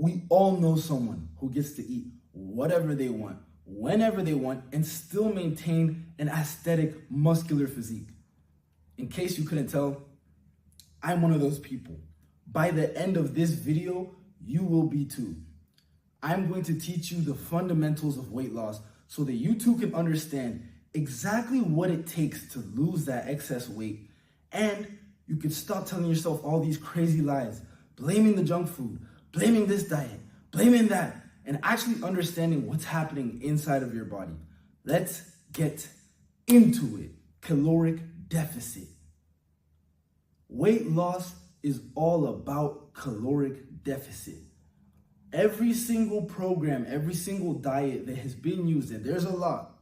We all know someone who gets to eat whatever they want, whenever they want, and still maintain an aesthetic, muscular physique. In case you couldn't tell, I'm one of those people. By the end of this video, you will be too. I'm going to teach you the fundamentals of weight loss so that you too can understand exactly what it takes to lose that excess weight, and you can stop telling yourself all these crazy lies, blaming the junk food, blaming this diet, blaming that, and actually understanding what's happening inside of your body. Let's get into it. Caloric deficit. Weight loss is all about caloric deficit. Every single program, every single diet that has been used, and there's a lot,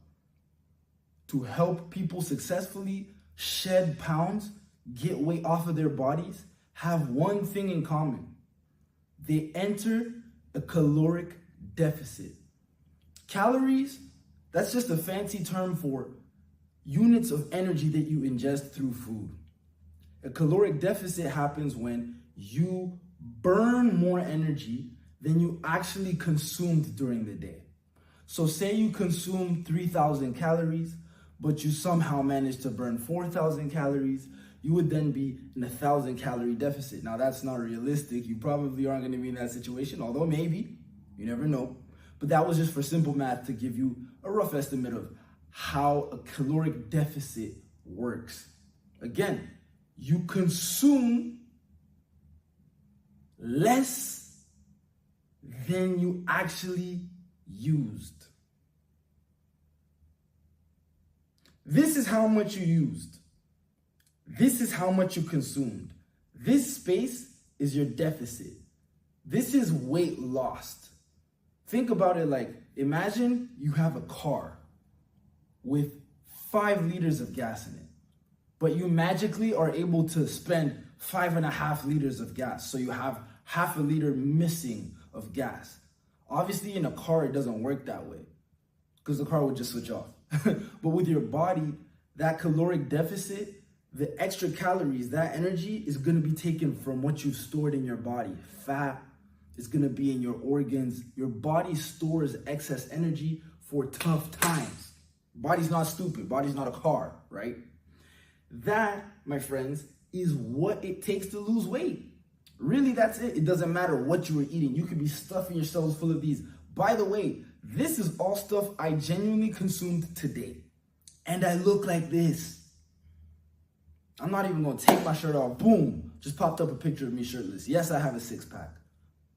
to help people successfully shed pounds, get weight off of their bodies, have one thing in common. They enter a caloric deficit. Calories, that's just a fancy term for units of energy that you ingest through food. A caloric deficit happens when you burn more energy than you actually consumed during the day. So say you consume 3,000 calories, but you somehow manage to burn 4,000 calories, you would then be in 1,000 calorie deficit. Now that's not realistic. You probably aren't going to be in that situation, although maybe, you never know. But that was just for simple math to give you a rough estimate of how a caloric deficit works. Again, you consume less than you actually used. This is how much you used. This is how much you consumed. This space is your deficit. This is weight lost. Think about it like, imagine you have a car with 5 liters of gas in it, but you magically are able to spend 5.5 liters of gas. So you have half a liter missing of gas. Obviously in a car, it doesn't work that way because the car would just switch off. But with your body, that caloric deficit, the extra calories, that energy is going to be taken from what you've stored in your body. Fat is going to be in your organs. Your body stores excess energy for tough times. Body's not stupid. Body's not a car, right? That, my friends, is what it takes to lose weight. Really, that's it. It doesn't matter what you were eating. You could be stuffing yourselves full of these. By the way, this is all stuff I genuinely consumed today. And I look like this. I'm not even going to take my shirt off. Boom. Just popped up a picture of me shirtless. Yes, I have a six-pack.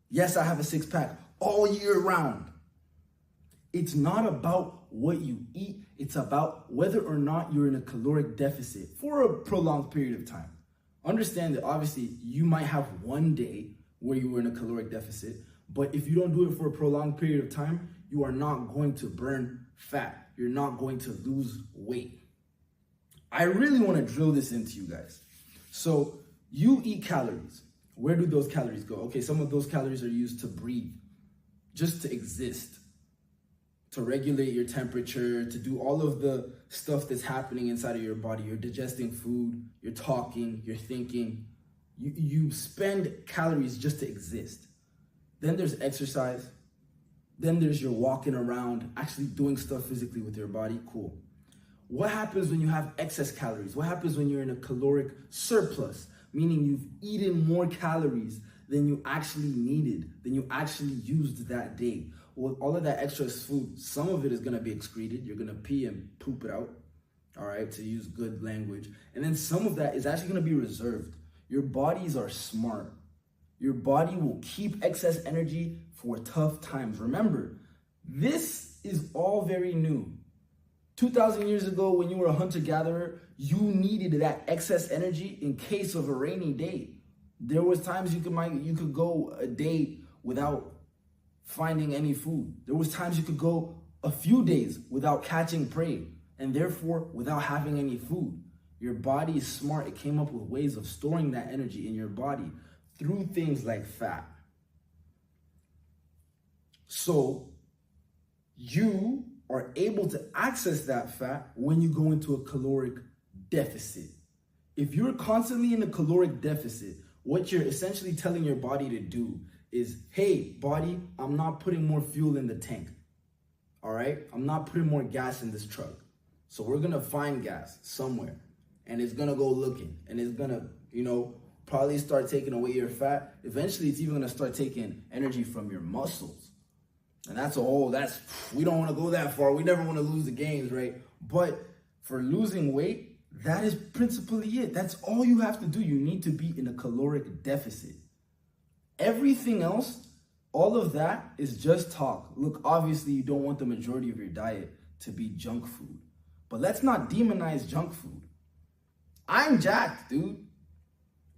Yes, I have a six-pack all year round. It's not about what you eat. It's about whether or not you're in a caloric deficit for a prolonged period of time. Understand that obviously you might have one day where you were in a caloric deficit, but if you don't do it for a prolonged period of time, you are not going to burn fat. You're not going to lose weight. I really want to drill this into you guys. So you eat calories. Where do those calories go? Okay, some of those calories are used to breathe, just to exist, to regulate your temperature, to do all of the stuff that's happening inside of your body. You're digesting food, you're talking, you're thinking. You spend calories just to exist. Then there's exercise. Then there's your walking around, actually doing stuff physically with your body. Cool. What happens when you have excess calories? What happens when you're in a caloric surplus? Meaning you've eaten more calories than you actually needed, than you actually used that day. Well, all of that extra food, some of it is going to be excreted. You're going to pee and poop it out, all right, to use good language. And then some of that is actually going to be reserved. Your bodies are smart. Your body will keep excess energy for tough times. Remember, this is all very new. 2,000 years ago, when you were a hunter-gatherer, you needed that excess energy in case of a rainy day. There was times you could go a day without finding any food. There was times you could go a few days without catching prey, and therefore without having any food. Your body is smart. It came up with ways of storing that energy in your body through things like fat. So you are able to access that fat when you go into a caloric deficit. If you're constantly in a caloric deficit, what you're essentially telling your body to do is, hey, body, I'm not putting more fuel in the tank. All right? I'm not putting more gas in this truck. So we're going to find gas somewhere. And it's going to go looking. And it's going to, probably start taking away your fat. Eventually, it's even going to start taking energy from your muscles. And we don't want to go that far. We never want to lose the gains, right? But for losing weight, that is principally it. That's all you have to do. You need to be in a caloric deficit. Everything else, all of that is just talk. Look, obviously, you don't want the majority of your diet to be junk food. But let's not demonize junk food. I'm jacked, dude.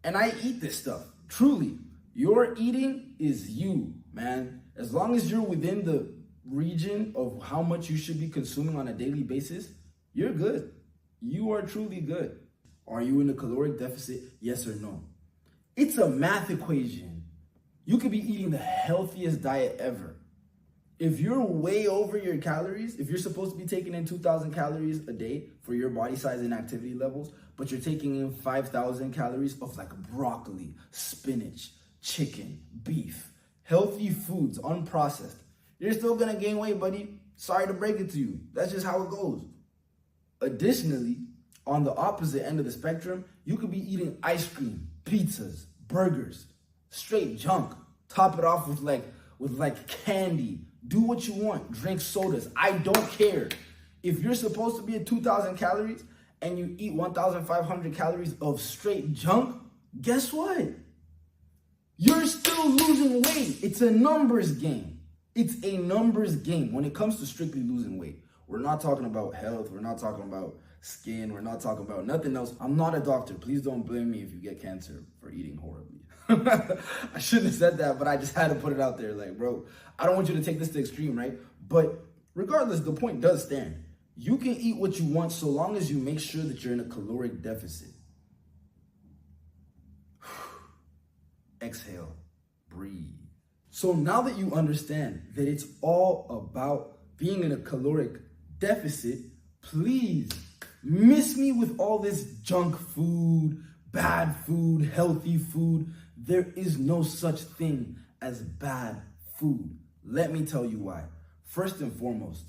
And I eat this stuff. Truly, your eating is you, man. As long as you're within the region of how much you should be consuming on a daily basis, you're good. You are truly good. Are you in a caloric deficit? Yes or no? It's a math equation. You could be eating the healthiest diet ever. If you're way over your calories, if you're supposed to be taking in 2,000 calories a day for your body size and activity levels, but you're taking in 5,000 calories of like broccoli, spinach, chicken, beef, healthy foods, unprocessed, you're still gonna gain weight, buddy. Sorry to break it to you. That's just how it goes. Additionally, on the opposite end of the spectrum, you could be eating ice cream, pizzas, burgers, straight junk. Top it off with like candy. Do what you want. Drink sodas. I don't care. If you're supposed to be at 2,000 calories and you eat 1,500 calories of straight junk, guess what? You're still losing weight. It's a numbers game. It's a numbers game when it comes to strictly losing weight. We're not talking about health. We're not talking about skin. We're not talking about nothing else. I'm not a doctor. Please don't blame me if you get cancer for eating horribly. I shouldn't have said that, but I just had to put it out there. Like, bro, I don't want you to take this to extreme, right? But regardless, the point does stand. You can eat what you want so long as you make sure that you're in a caloric deficit. Exhale, breathe. So now that you understand that it's all about being in a caloric deficit, please miss me with all this junk food, bad food, healthy food. There is no such thing as bad food. Let me tell you why. First and foremost,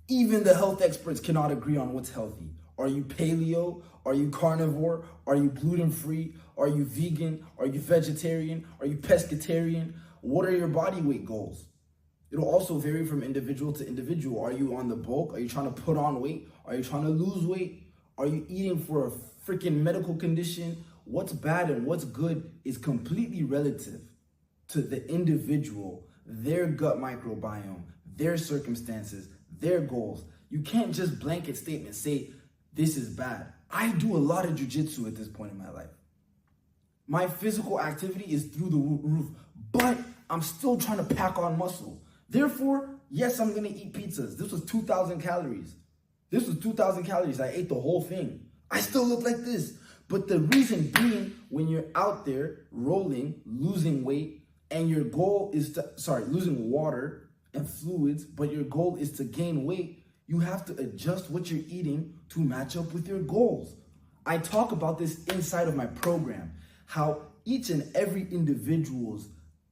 even the health experts cannot agree on what's healthy. Are you paleo? Are you carnivore? Are you gluten-free? Are you vegan? Are you vegetarian? Are you pescatarian? What are your body weight goals? It'll also vary from individual to individual. Are you on the bulk? Are you trying to put on weight? Are you trying to lose weight? Are you eating for a freaking medical condition? What's bad and what's good is completely relative to the individual, their gut microbiome, their circumstances, their goals. You can't just blanket statement say, this is bad. I do a lot of jujitsu at this point in my life. My physical activity is through the roof, but I'm still trying to pack on muscle. Therefore, yes, I'm gonna eat pizzas. This was 2,000 calories. I ate the whole thing. I still look like this. But the reason being, when you're out there rolling, losing weight, and your goal is losing water and fluids, but your goal is to gain weight, you have to adjust what you're eating to match up with your goals. I talk about this inside of my program, how each and every individual's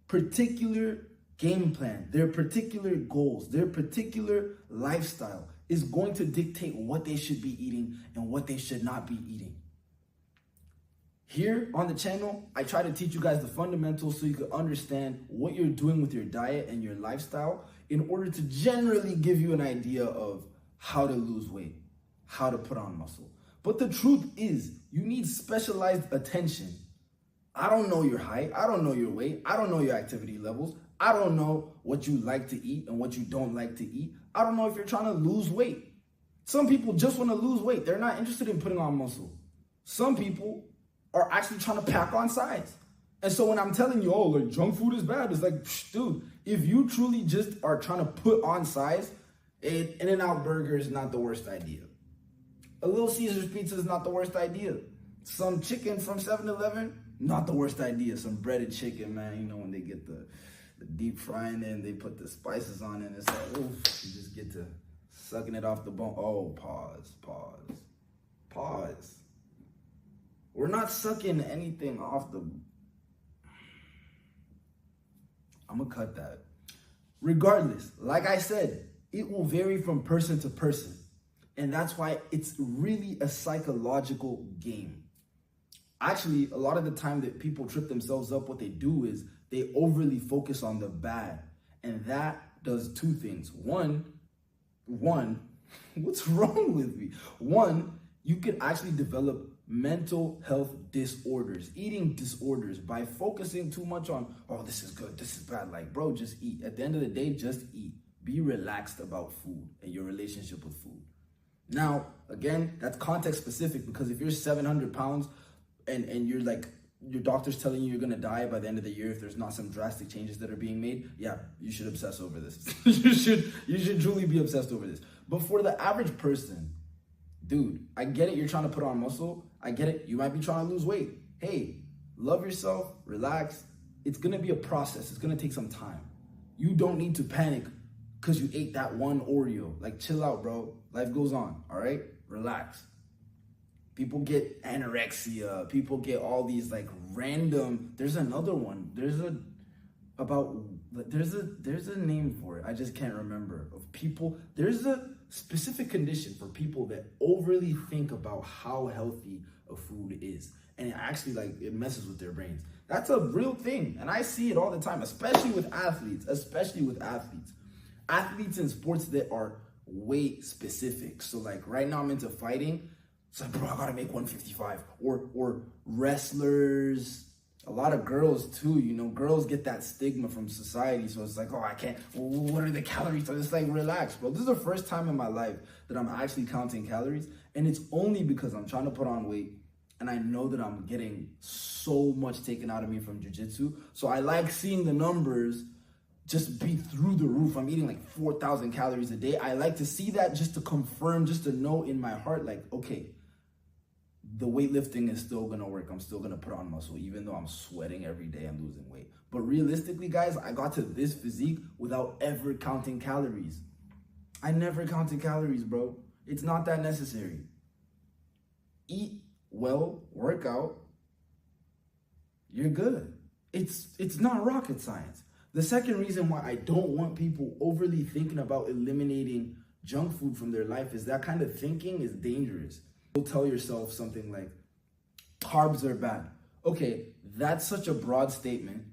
particular game plan, their particular goals, their particular lifestyle is going to dictate what they should be eating and what they should not be eating. Here on the channel, I try to teach you guys the fundamentals so you can understand what you're doing with your diet and your lifestyle in order to generally give you an idea of how to lose weight, how to put on muscle. But the truth is, you need specialized attention. I don't know your height. I don't know your weight. I don't know your activity levels. I don't know what you like to eat and what you don't like to eat. I don't know if you're trying to lose weight. Some people just want to lose weight. They're not interested in putting on muscle. Some people are actually trying to pack on size. And so when I'm telling you, oh, like junk food is bad, it's like, dude, if you truly just are trying to put on size, an In-N-Out burger is not the worst idea. A Little Caesars pizza is not the worst idea. Some chicken from 7-Eleven, not the worst idea. Some breaded chicken, man, you know, when they get the deep frying in, they put the spices on it, and it's like, oof, you just get to sucking it off the bone. Oh, pause. We're not sucking anything off the... I'm gonna cut that. Regardless, like I said, it will vary from person to person. And that's why it's really a psychological game. Actually, a lot of the time that people trip themselves up, what they do is they overly focus on the bad. And that does two things. One, what's wrong with me? One, you can actually develop mental health disorders, eating disorders, by focusing too much on, oh, this is good, this is bad. Like, bro, just eat. At the end of the day, just eat. Be relaxed about food and your relationship with food. Now, again, that's context specific, because if you're 700 pounds and you're like, your doctor's telling you you're gonna die by the end of the year if there's not some drastic changes that are being made, yeah, you should obsess over this. you should truly be obsessed over this. But for the average person, dude, I get it, you're trying to put on muscle. I get it, you might be trying to lose weight. Hey, love yourself, relax. It's gonna be a process. It's gonna take some time. You don't need to panic because you ate that one Oreo. Like, chill out, bro. Life goes on, all right? Relax. People get anorexia. People get all these like random, there's another one. There's a name for it. I just can't remember. Of people, there's a specific condition for people that overly think about how healthy a food is. And it actually, like, it messes with their brains. That's a real thing. And I see it all the time, especially with athletes, Athletes in sports that are weight specific. So like right now I'm into fighting. So bro, I gotta make 155. Or wrestlers, a lot of girls too, you know, girls get that stigma from society. So it's like, oh, I can't, what are the calories? So it's like, relax, bro. This is the first time in my life that I'm actually counting calories. And it's only because I'm trying to put on weight. And I know that I'm getting so much taken out of me from jiu-jitsu. So I like seeing the numbers just be through the roof. I'm eating like 4,000 calories a day. I like to see that just to confirm, just to know in my heart, like, okay, the weightlifting is still gonna work. I'm still gonna put on muscle, even though I'm sweating every day, I'm losing weight. But realistically, guys, I got to this physique without ever counting calories. I never counted calories, bro. It's not that necessary. Eat well, work out, you're good. It's not rocket science. The second reason why I don't want people overly thinking about eliminating junk food from their life is that kind of thinking is dangerous. You'll tell yourself something like, carbs are bad. Okay, that's such a broad statement.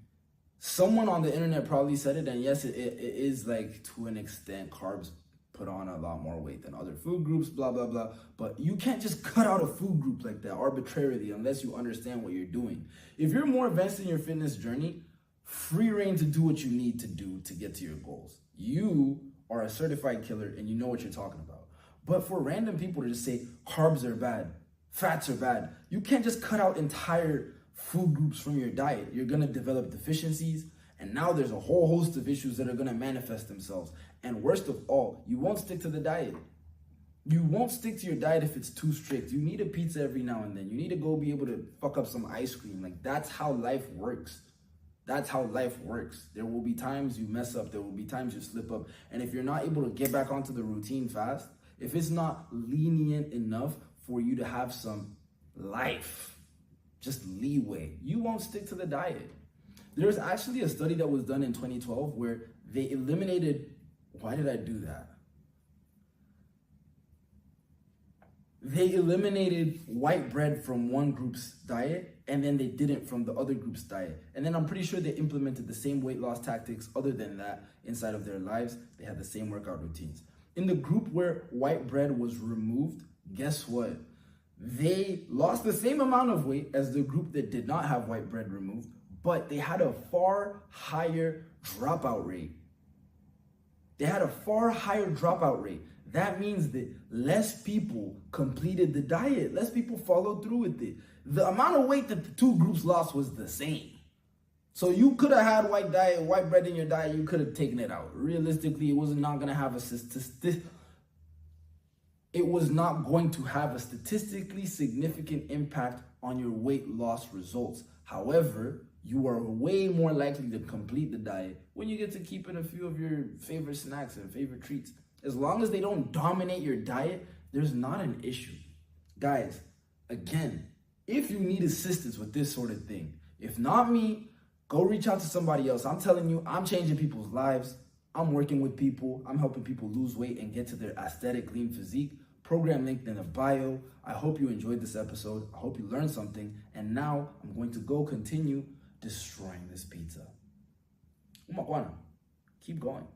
Someone on the internet probably said it, and yes, it is, like, to an extent, carbs put on a lot more weight than other food groups, blah, blah, blah. But you can't just cut out a food group like that arbitrarily unless you understand what you're doing. If you're more advanced in your fitness journey, free reign to do what you need to do to get to your goals. You are a certified killer and you know what you're talking about. But for random people to just say carbs are bad, fats are bad, you can't just cut out entire food groups from your diet. You're gonna develop deficiencies, and now there's a whole host of issues that are gonna manifest themselves. And worst of all, you won't stick to the diet. You won't stick to your diet if it's too strict. You need a pizza every now and then. You need to go be able to fuck up some ice cream. Like, that's how life works. That's how life works. There will be times you mess up. There will be times you slip up. And if you're not able to get back onto the routine fast, if it's not lenient enough for you to have some life, just leeway, you won't stick to the diet. There's actually a study that was done in 2012 where they eliminated, why did I do that? They eliminated white bread from one group's diet, and then they didn't from the other group's diet. And then I'm pretty sure they implemented the same weight loss tactics other than that inside of their lives. They had the same workout routines. In the group where white bread was removed, guess what? They lost the same amount of weight as the group that did not have white bread removed, but they had a far higher dropout rate. That means that less people completed the diet. Less people followed through with it. The amount of weight that the two groups lost was the same. So you could have had white bread in your diet, you could have taken it out. Realistically, it was not going to have a statistically significant impact on your weight loss results. However, you are way more likely to complete the diet when you get to keep in a few of your favorite snacks and favorite treats. As long as they don't dominate your diet, there's not an issue. Guys, again, if you need assistance with this sort of thing, if not me, Go reach out to somebody else. I'm telling you, I'm changing people's lives. I'm working with people. I'm helping people lose weight and get to their aesthetic, lean physique. Program linked in the bio. I hope you enjoyed this episode. I hope you learned something. And now I'm going to go continue destroying this pizza. Umakwana. Keep going.